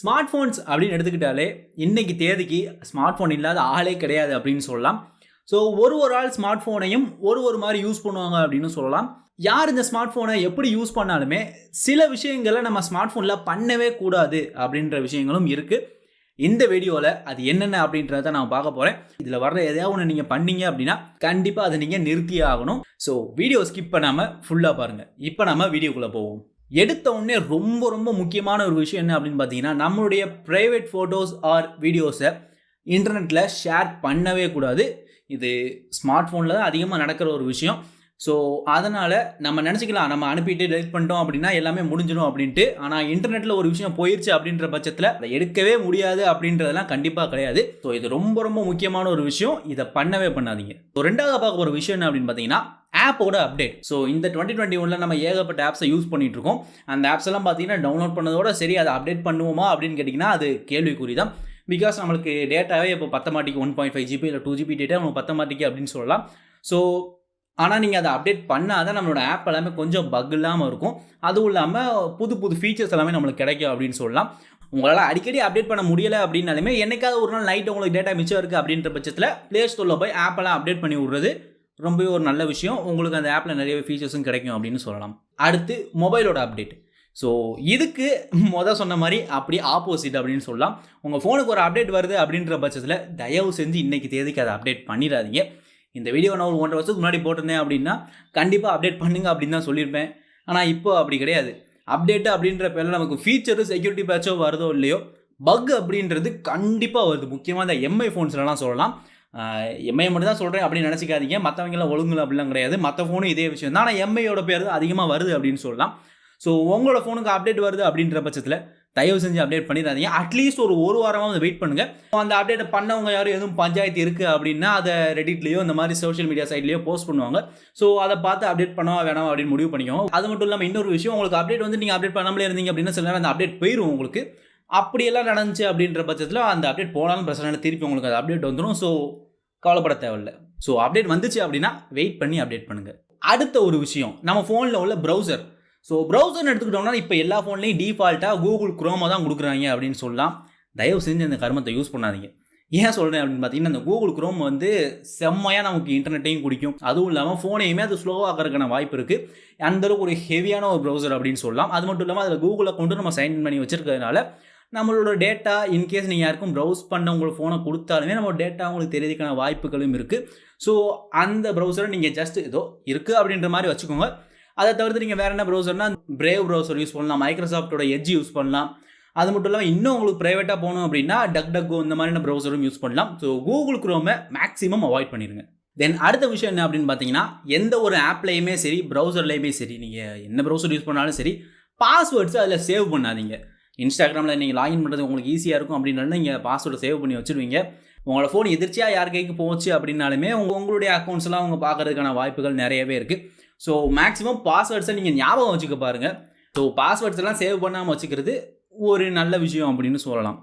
Smart phones அப்படின்னு எடுத்துக்கிட்டாலே இன்னைக்கு தேதிக்கு ஸ்மார்ட் ஃபோன் இல்லாத ஆளே கிடையாது அப்படின்னு சொல்லலாம். ஸோ ஒரு ஆள் ஸ்மார்ட் ஃபோனையும் ஒரு மாதிரி யூஸ் பண்ணுவாங்க அப்படின்னு சொல்லலாம். யார் இந்த ஸ்மார்ட் ஃபோனை எப்படி யூஸ் பண்ணாலுமே சில விஷயங்களை நம்ம ஸ்மார்ட் ஃபோனில் பண்ணவே கூடாது அப்படின்ற விஷயங்களும் இருக்குது. இந்த வீடியோவில் அது என்னென்ன அப்படின்றத நான் பார்க்க போகிறேன். இதில் வர்ற எதையாவது ஒன்று நீங்கள் பண்ணீங்க அப்படின்னா கண்டிப்பாக அதை நீங்கள் நிறுத்தியே ஆகணும். ஸோ வீடியோ ஸ்கிப் பண்ணாமல் ஃபுல்லாக பாருங்கள். இப்போ நம்ம வீடியோக்குள்ளே போவோம். எடுத்த உடனே ரொம்ப முக்கியமான ஒரு விஷயம் என்ன அப்படின்னு பார்த்தீங்கன்னா, நம்மளுடைய ப்ரைவேட் ஃபோட்டோஸ் ஆர் வீடியோஸை இன்டர்நெட்டில் ஷேர் பண்ணவே கூடாது. இது ஸ்மார்ட் ஃபோனில் தான் அதிகமாக நடக்கிற ஒரு விஷயம். ஸோ அதனால் நம்ம நினச்சிக்கலாம், நம்ம அனுப்பிட்டு டெலிட் பண்ணிட்டோம் அப்படின்னா எல்லாமே முடிஞ்சிடும் அப்படின்ட்டு. ஆனால் இன்டர்நெட்டில் ஒரு விஷயம் போயிடுச்சு அப்படின்ற பட்சத்தில் அதை எடுக்கவே முடியாது அப்படின்றதெல்லாம் கண்டிப்பாக கிடையாது. ஸோ இது ரொம்ப முக்கியமான ஒரு விஷயம். இதை பண்ணவே பண்ணாதீங்க. ஸோ ரெண்டாவது பார்க்க போகிற விஷயம் என்ன அப்படின்னு பார்த்தீங்கன்னா, ஆப்போட அப்டேட். ஸோ இந்த 2021 நம்ம ஏகப்பட்ட ஆப்ஸை யூஸ் பண்ணிட்டு இருக்கோம். அந்த ஆப்ஸ் எல்லாம் பார்த்தீங்கன்னா டவுன்லோட் பண்ணதோட சரி, அதை அப்டேட் பண்ணுவோமா அப்படின்னு கேட்டிங்கன்னா அது கேள்விக்குறி தான். பிகாஸ் நம்மளுக்கு டேட்டாவே இப்போ பத்த மாட்டிக்கு 1.5 GB இல்லை 2 GB டேட்டா நமக்கு பத்த மாட்டிக்கு அப்படின்னு சொல்லலாம். ஸோ ஆனால் நீங்கள் அதை அப்டேட் பண்ணால் தான் நம்மளோட ஆப் எல்லாமே கொஞ்சம் பக் இல்லாமல் இருக்கும். அதுவும் இல்லாமல் புது ஃபீச்சர்ஸ் எல்லாமே நம்மளுக்கு கிடைக்கும் அப்படின்னு சொல்லலாம். உங்களால் அடிக்கடி அப்டேட் பண்ண முடியலை அப்படின்னாலுமே என்னைக்காவது ஒரு நாள் நைட் உங்களுக்கு டேட்டா மிச்சம் இருக்குது அப்படின்ற பட்சத்தில் ப்ளே ஸ்டோரில் போய் ஆப்பெல்லாம் அப்டேட் பண்ணி விடுறது ரொம்பவே ஒரு நல்ல விஷயம். உங்களுக்கு அந்த ஆப்பில் நிறைய ஃபீச்சர்ஸும் கிடைக்கும் அப்படின்னு சொல்லலாம். அடுத்து மொபைலோட அப்டேட். ஸோ இதுக்கு சொன்ன மாதிரி அப்படி ஆப்போசிட் அப்படின்னு சொல்லலாம். உங்கள் ஃபோனுக்கு ஒரு அப்டேட் வருது அப்படின்ற பட்சத்தில் தயவு செஞ்சு இன்றைக்கி தேதிக்கு அதை அப்டேட் பண்ணிடாதீங்க. இந்த வீடியோ நான் ஒரு 1.5 வருஷத்துக்கு முன்னாடி போட்டிருந்தேன் அப்படின்னா கண்டிப்பாக அப்டேட் பண்ணுங்க அப்படின்னு தான் சொல்லியிருப்பேன். ஆனால் இப்போ அப்படி கிடையாது. அப்டேட்டு அப்படின்ற பேரில் நமக்கு ஃபீச்சரு செக்யூரிட்டி பேட்சோ வருதோ இல்லையோ, பக் அப்படின்றது கண்டிப்பாக வருது. முக்கியமாக இந்த எம்ஐ ஃபோன்ஸ்லாம் சொல்லலாம். எம்ஐ மட்டும் தான் சொல்கிறேன் அப்படின்னு நினச்சிக்காதீங்க. மற்றவங்களாம் ஒழுங்குல அப்படிலாம் கிடையாது. மற்ற ஃபோனும் இதே விஷயம் தான். ஆனால் எம்ஐயோட பேர் தான் அதிகமாக வருது அப்படின்னு சொல்லலாம். ஸோ உங்களோட ஃபோனுக்கு அப்டேட் வருது அப்படின்ற பட்சத்தில் தயவு செஞ்சு அப்டேட் பண்ணிடாதீங்க. அட்லீஸ்ட் ஒரு வாரமாக வெயிட் பண்ணுங்கள். அந்த அப்டேட்டை பண்ணவங்க யாரும் எதுவும் பஞ்சாயத்து இருக்குது அப்படின்னா அதை ரெடிட்லேயோ இந்த மாதிரி சோஷியல் மீடியா சைட்லேயோ போஸ்ட் பண்ணுவாங்க. ஸோ அதை பார்த்து அப்டேட் பண்ணவா வேணாம் அப்படின்னு முடிவு பண்ணிக்கோங்க. அது மட்டும் இல்லாமல் இன்னொரு விஷயம், உங்களுக்கு அப்டேட் வந்து நீங்கள் அப்டேட் பண்ணாமலே இருந்தீங்க அப்படின்னா சில நேரம் அந்த அப்டேட் போயிடும் உங்களுக்கு. அப்படியெல்லாம் நடந்துச்சு அப்படின்ற பட்சத்தில் அந்த அப்டேட் போனாலும் பிரச்சனை இல்லை, திருப்பி உங்களுக்கு அந்த அப்டேட் வந்துடும். ஸோ கவலைப்பட தேவையில்லை. ஸோ அப்டேட் வந்துச்சு அப்படின்னா வெயிட் பண்ணி அப்டேட் பண்ணுங்கள். அடுத்த ஒரு விஷயம், நம்ம ஃபோனில் உள்ள ப்ரௌசர். ஸோ ப்ரௌசர்னு எடுத்துக்கிட்டோம்னா இப்போ எல்லா ஃபோன்லேயும் டிஃபால்ட்டாக கூகுள் குரோமை தான் கொடுக்குறாங்க அப்படின்னு சொல்லலாம். தயவு செஞ்சு அந்த கருமத்தை யூஸ் பண்ணாதீங்க. ஏன் சொல்கிறேன் அப்படின்னு பார்த்தீங்கன்னா, இந்த கூகுள் குரோம் வந்து செம்மையாக நமக்கு இன்டர்நெட்டையும் குடிக்கும். அதுவும் இல்லாமல் ஃபோனையுமே அது ஸ்லோவாகிறதுக்கான வாய்ப்பு இருக்குது. அந்தளவுக்கு ஒரு ஹெவியான ஒரு ப்ரௌசர் அப்படின்னு சொல்லலாம். அது மட்டும் இல்லாமல் அதில் கூகுளை கொண்டு நம்ம சைன் பண்ணி வச்சிருக்கிறதுனால நம்மளோட டேட்டா இன்கேஸ் நீங்கள் யாருக்கும் ப்ரௌஸ் பண்ண உங்களுக்கு ஃபோனை கொடுத்தாலுமே நம்ம டேட்டா உங்களுக்கு தெரியறதுக்கான வாய்ப்புகளும் இருக்குது. ஸோ அந்த ப்ரௌசரை நீங்கள் ஜஸ்ட் ஏதோ இருக்குது அப்படின்ற மாதிரி வச்சுக்கோங்க. அதை தவிர்த்து நீங்கள் வேறு என்ன ப்ரௌசர்னா பிரேவ் ப்ரௌசர் யூஸ் பண்ணலாம், மைக்ரோசாஃப்டோட எட்ஜ் யூஸ் பண்ணலாம். அது மட்டும் இல்லாமல் இன்னும் உங்களுக்கு ப்ரைவேட்டாக போகணும் அப்படின்னா டக் இந்த மாதிரியான ப்ரௌசரும் யூஸ் பண்ணலாம். ஸோ கூகுள் குரோமை மேக்ஸிமம் அவாய்ட் பண்ணிடுங்க. தென் அடுத்த விஷயம் என்ன அப்படின்னு பார்த்தீங்கன்னா, எந்த ஒரு ஆப்லேயுமே சரி ப்ரௌசர்லேயுமே சரி, நீங்கள் என்ன ப்ரௌசர் யூஸ் பண்ணாலும் சரி, பாஸ்வேர்ட்ஸை அதில் சேவ் பண்ணாதீங்க. இன்ஸ்டாகிராமில் நீங்கள் லாகின் பண்ணுறது உங்களுக்கு ஈஸியாக இருக்கும் அப்படின்னா நீங்கள் பாஸ்வேர்டை சேவ் பண்ணி வச்சுருவீங்க. உங்களோட ஃபோன் எதிர்ச்சியாக யார் கைக்கு போச்சு அப்படின்னாலுமே உங்களுடைய அக்கௌண்ட்ஸ்லாம் அவங்க பார்க்கறதுக்கான வாய்ப்புகள் நிறையவே இருக்குது. ஸோ மேக்ஸிமம் பாஸ்வேர்ட்ஸை நீங்கள் ஞாபகம் வச்சுக்க பாருங்கள். ஸோ பாஸ்வேர்ட்ஸ் எல்லாம் சேவ் பண்ணாமல் வச்சுக்கிறது ஒரு நல்ல விஷயம் அப்படின்னு சொல்லலாம்.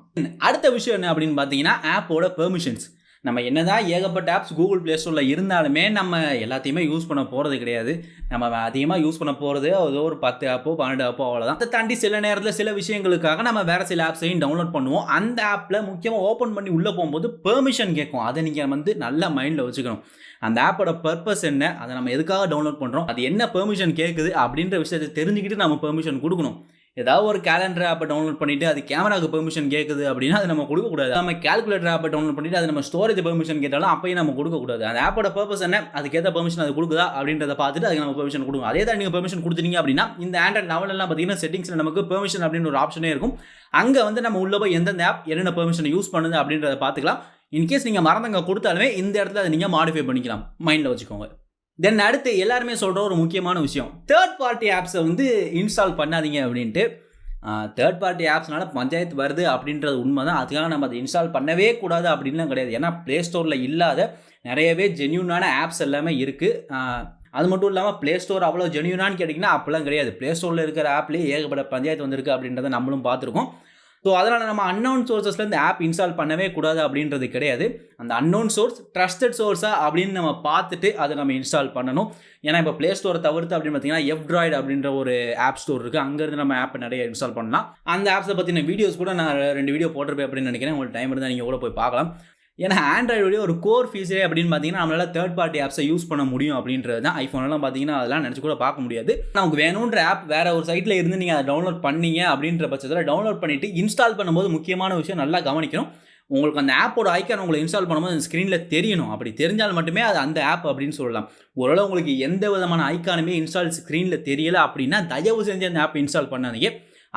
அடுத்த விஷயம் என்ன அப்படின்னு பார்த்தீங்கன்னா, ஆப்போட பெர்மிஷன்ஸ். நம்ம என்னதான் ஏகப்பட்ட ஆப்ஸ் கூகுள் ப்ளே ஸ்டோரில் இருந்தாலுமே நம்ம எல்லாத்தையுமே யூஸ் பண்ண போகிறது கிடையாது. நம்ம அதிகமாக யூஸ் பண்ண போகிறது அது ஒரு 10 ஆப்போ 12 ஆப்போ அவ்வளோதான். அதை தாண்டி சில நேரத்தில் சில விஷயங்களுக்காக நம்ம வேறு சில ஆப்ஸையும் டவுன்லோட் பண்ணுவோம். அந்த ஆப்பில் முக்கியமாக ஓப்பன் பண்ணி உள்ளே போகும்போது பெர்மிஷன் கேட்கும். அதை நீங்கள் வந்து நல்லா மைண்டில் வச்சுக்கணும். அந்த ஆப்போட பர்பஸ் என்ன, அதை நம்ம எதுக்காக டவுன்லோட் பண்ணுறோம், அது என்ன பெர்மிஷன் கேட்குது அப்படின்ற விஷயத்தை தெரிஞ்சுக்கிட்டு நம்ம பெர்மிஷன் கொடுக்கணும். ஏதாவது ஒரு கேலண்டர் ஆப்பை டவுன்லோட் பண்ணிவிட்டு அது கேமராவுக்கு பெர்மிஷன் கேட்குது அப்படின்னா அது நம்ம கொடுக்கக்கூடாது. நம்ம கேல்குலேட்டர் ஆப்பை டவுன்லோட் பண்ணிவிட்டு அது நம்ம ஸ்டோரேஜ் பெர்மிஷன் கேட்டாலும் அப்பையும் நம்ம கொடுக்கக்கூடாது. அந்த ஆப்போட பர்பஸ் என்ன, அதுக்கேற்ற பெர்மிஷன் அது கொடுக்குதா அப்படின்றத பார்த்துட்டு அதுக்கு நம்ம பெர்மிஷன் கொடுக்கும். அதே தான் நீங்கள் பெர்மிஷன் கொடுத்துட்டீங்க அப்படின்னா இந்த ஆண்ட்ராய்ட் லெவலெல்லாம் பார்த்தீங்கன்னா செட்டிங்ஸில் நமக்கு பெர்மிஷன் அப்படின்னு ஒரு ஆப்ஷனே இருக்கும். அங்கே வந்து நம்ம உள்ள போய் எந்தெந்த ஆப் என்னென்ன பெர்மிஷன் யூஸ் பண்ணுது அப்படின்றத பார்த்துக்கலாம். இன்கேஸ் நீங்கள் மறந்தங்க கொடுத்தாலுமே இந்த இடத்துல அதை நீங்கள் மாடிஃபை பண்ணிக்கலாம். மைண்டில் வச்சுக்கோங்க. தென் அடுத்து எல்லாருமே சொல்கிற ஒரு முக்கியமான விஷயம், தேர்ட் பார்ட்டி ஆப்ஸை வந்து இன்ஸ்டால் பண்ணாதீங்க அப்படின்ட்டு. தேர்ட் பார்ட்டி ஆப்ஸ்னால பஞ்சாயத்து வருது அப்படின்றது உண்மை தான். அதுக்காக நம்ம அதை இன்ஸ்டால் பண்ணவே கூடாது அப்படின்லாம் கிடையாது. ஏன்னா ப்ளே ஸ்டோரில் இல்லாத நிறையவே ஜென்யூனான ஆப்ஸ் எல்லாமே இருக்குது. அது மட்டும் இல்லாமல் ப்ளே ஸ்டோர் அவ்வளோ ஜென்யூனான்னு கேட்டிங்கன்னா அப்படிலாம் கிடையாது. ப்ளே ஸ்டோரில் இருக்கிற ஆப்லேயே ஏகப்பட்ட பஞ்சாயத்து வந்திருக்கு அப்படின்றத நம்மளும் பார்த்துருக்கோம். ஸோ அதனால் நம்ம அன்னோன் சோர்ஸஸ்லேருந்து ஆப் இன்ஸ்டால் பண்ணவே கூடாது அப்படின்றது கிடையாது. அந்த அன்னோன் சோர்ஸ் ட்ரஸ்டட் சோர்ஸா அப்படின்னு நம்ம பார்த்துட்டு அதை நம்ம இன்ஸ்டால் பண்ணணும். ஏன்னா இப்போ ப்ளே ஸ்டோரை தவிர்த்து அப்படின்னு பார்த்தீங்கன்னா F-Droid அப்படின்ற ஒரு ஆப் ஸ்டோர் இருக்குது. அங்கேருந்து நம்ம ஆப் நிறைய இன்ஸ்டால் பண்ணலாம். அந்த ஆப்ஸை பற்றின வீடியோஸ் கூட நான் 2 வீடியோ போட்டிருப்பேன் அப்படின்னு நினைக்கிறேன். உங்களுக்கு டைம் இருந்தால் நீங்கள் கூட போய் பார்க்கலாம். ஏன்னா ஆண்ட்ராய்டுடைய ஒரு கோர் ஃபீச்சரே அப்படின்னு பார்த்தீங்கன்னா நம்மளால் தேர்ட் பார்ட்டி ஆப்ஸை யூஸ் பண்ண முடியும் அப்படின்றது தான். ஐஃபோன்லாம் பார்த்தீங்கன்னா அதெல்லாம் நினச்சி கூட பார்க்க முடியாது. நமக்கு வேணுன்ற ஆப் வேறு ஒரு சைட்டில் இருந்து நீங்கள் அதை டவுன்லோட் பண்ணீங்க அப்படின்ற பட்சத்தில் டவுன்லோட் பண்ணிவிட்டு இன்ஸ்டால் பண்ணும்போது முக்கியமான விஷயம் நல்லா கவனிக்கணும். உங்களுக்கு அந்த ஆப்போட ஐக்கான் உங்களை இன்ஸ்டால் பண்ணும்போது அந்த ஸ்க்ரீனில் தெரியணும். அப்படி தெரிஞ்சால் மட்டுமே அது அந்த ஆப் அப்படின்னு சொல்லலாம். ஒருவேளை உங்களுக்கு எந்த விதமான ஐக்கானுமே இன்ஸ்டால் ஸ்க்ரீனில் தெரியலை அப்படின்னா தயவு செஞ்சு அந்த ஆப் இன்ஸ்டால் பண்ணாதீங்க.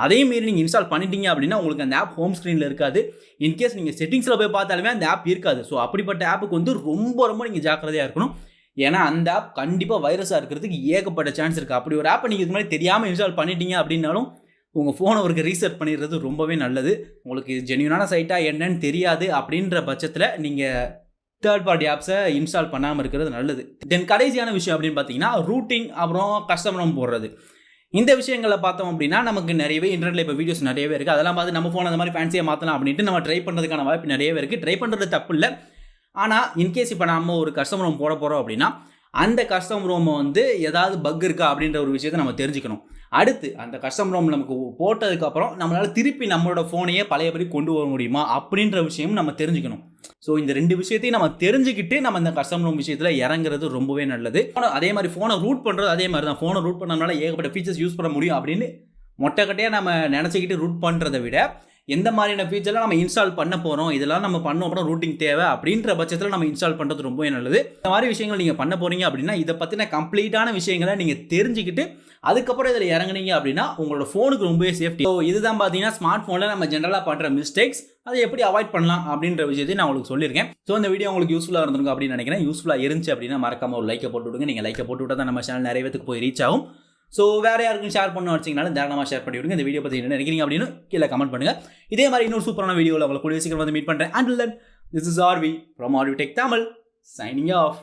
அதே மாரி நீங்கள் இன்ஸ்டால் பண்ணிட்டீங்க அப்படின்னா உங்களுக்கு அந்த ஆப் ஹோம் ஸ்க்ரீனில் இருக்காது. இன்கேஸ் நீங்கள் செட்டிங்ஸில் போய் பார்த்தாலுமே அந்த ஆப் இருக்காது. ஸோ அப்படிப்பட்ட ஆப்புக்கு வந்து ரொம்ப நீங்கள் ஜாக்கிரதையாக இருக்கணும். ஏன்னா அந்த ஆப் கண்டிப்பாக வைரஸாக இருக்கிறதுக்கு ஏகப்பட்ட சான்ஸ் இருக்குது. அப்படி ஒரு ஆப்பை நீங்கள் இது மாதிரி தெரியாமல் இன்ஸ்டால் பண்ணிட்டீங்க அப்படின்னாலும் உங்கள் ஃபோனை ஒரு ரீசெட் பண்ணிடுறது ரொம்பவே நல்லது. உங்களுக்கு ஜென்யூனான சைட்டாக என்னன்னு தெரியாது அப்படின்ற பட்சத்தில் நீங்கள் தேர்ட் பார்ட்டி ஆப்ஸை இன்ஸ்டால் பண்ணாமல் இருக்கிறது நல்லது. தென் கடைசியான விஷயம் அப்படின்னு பார்த்தீங்கன்னா ரூட்டிங் அப்புறம் கஸ்டம் ரோம் போடுறது. இந்த விஷயங்களை பார்த்தோம் அப்படின்னா நமக்கு நிறையவே இன்டர்நெட்டில் இப்போ வீடியோஸ் நிறையவே இருக்குது. அதெல்லாம் பார்த்து நம்ம ஃபோன் அந்த மாதிரி ஃபேன்சியாக மாற்றலாம் அப்படின்ட்டு நம்ம ட்ரை பண்ணுறதுக்கான வாய்ப்பு நிறையவே இருக்குது. ட்ரை பண்ணுறது தப்பு இல்லை. ஆனால் இன்கேஸ் இப்போ நம்ம ஒரு கஸ்டம் ரோம் போட போகிறோம் அப்படின்னா அந்த கஸ்டம் ரோமை வந்து ஏதாவது பக் இருக்கா அப்படின்ற ஒரு விஷயத்தை நம்ம தெரிஞ்சுக்கணும். அடுத்து அந்த கஸ்டம் ரோம் நமக்கு போட்டதுக்கப்புறம் நம்மளால் திருப்பி நம்மளோட ஃபோனையே பழையபடி கொண்டு வர முடியுமா அப்படின்ற விஷயமும் நம்ம தெரிஞ்சுக்கணும். ஸோ இந்த 2 விஷயத்தையும் நம்ம தெரிஞ்சுக்கிட்டு நம்ம இந்த கஸ்டம் ரோம் விஷயத்தில் இறங்குறது ரொம்பவே நல்லது. அதே மாதிரி ஃபோனை ரூட் பண்ணுறது அதே மாதிரி தான். ஃபோனை ரூட் பண்ணனால ஏகப்பட்ட ஃபீச்சர்ஸ் யூஸ் பண்ண முடியும் அப்படின்னு மொட்டைக்கட்டையாக நம்ம நினச்சிக்கிட்டு ரூட் பண்ணுறதை விட எந்த மாதிரியான ஃபீச்சர்லாம் நம்ம இன்ஸ்டால் பண்ண போகிறோம், இதெல்லாம் நம்ம பண்ணோம் அப்புறம் ரூட்டிங் தேவை அப்படின்ற பட்சத்தில் நம்ம இன்ஸ்டால் பண்ணுறது ரொம்பவே நல்லது. இந்த மாதிரி விஷயங்கள் நீங்கள் பண்ண போகிறீங்க அப்படின்னா இதை பற்றின கம்ப்ளீட்டான விஷயங்களை நீங்கள் தெரிஞ்சுக்கிட்டு அதுக்கப்புறம் இதில் இறங்குனீங்க அப்படின்னா உங்களோட ஃபோனுக்கு ரொம்பவே சேஃப்டி. ஸோ இதுதான் பார்த்தீங்கன்னா ஸ்மார்ட் ஃபோனில் நம்ம ஜென்ரலாக பண்ணுற மிஸ்டேக்ஸ், அதை எப்படி அவாய்ட் பண்ணலாம் அப்படின்ற விஷயத்தையும் நான் உங்களுக்கு சொல்லியிருக்கேன். ஸோ இந்த வீடியோ உங்களுக்கு யூஸ்ஃபுல்லாக இருந்திருக்கும் அப்படின்னு நினைக்கிறேன். யூஸ்ஃபுல்லாக இருந்துச்சு அப்படின்னா மறக்காம ஒரு லைக்கை போட்டு விடுங்க. நீங்கள் லைக்கை போட்டு விட்டால் தான் நம்ம சேனல் நிறைய பேருக்கு போய் ரீச் ஆகும். ஸோ வேறு யாருக்கும் ஷேர் பண்ண வச்சிங்கனாலும் தாராளமாக ஷேர் பண்ணி விடுங்க. இந்த வீடியோ பற்றி என்ன நினைக்கிறீங்க அப்படின்னு கீழே கமெண்ட் பண்ணுங்கள். இதே மாதிரி இன்னொரு சூப்பரான வீடியோவில் உங்களை கூடிய சீக்கிரம் வந்து மீட் பண்ணுறேன். Until then, this is RV from RV Tech Tamil signing off.